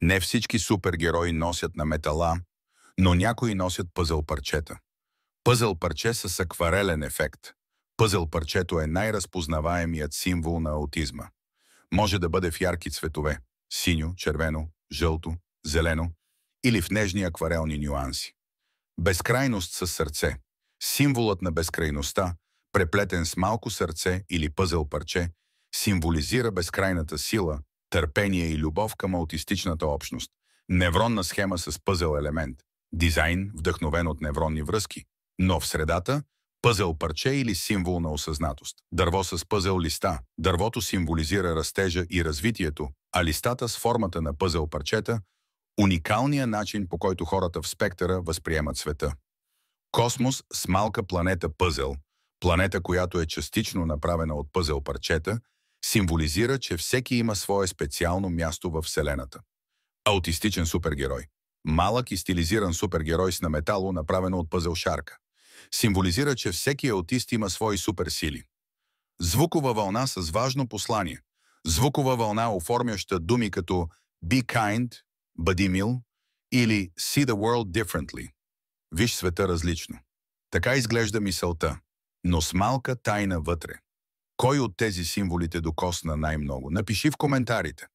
Не всички супергерои носят на метала, но някои носят пъзъл парчета. Пъзъл парче с акварелен ефект. Пъзъл парчето е най-разпознаваемият символ на аутизма. Може да бъде в ярки цветове – синьо, червено, жълто, зелено или в нежни акварелни нюанси. Безкрайност със сърце. Символът на безкрайността, преплетен с малко сърце или пъзъл парче, символизира безкрайната сила, търпение и любов към аутистичната общност. Невронна схема с пъзъл елемент. Дизайн, вдъхновен от невронни връзки. Но в средата – пъзъл парче или символ на осъзнатост. Дърво с пъзъл листа. Дървото символизира растежа и развитието, а листата с формата на пъзъл парчета – уникалния начин, по който хората в спектъра възприемат света. Космос с малка планета пъзъл, планета, която е частично направена от пъзъл парчета, символизира, че всеки има свое специално място във Вселената. Аутистичен супергерой. Малък и стилизиран супергерой с наметало, направено от пъзъл шарка. Символизира, че всеки аутист има свои суперсили. Звукова вълна с важно послание. Звукова вълна, оформяща думи като «Be kind», «Бъди мил» или «See the world differently». Виж света различно. Така изглежда мисълта, но с малка тайна вътре. Кой от тези символи те докосна най-много? Напиши в коментарите.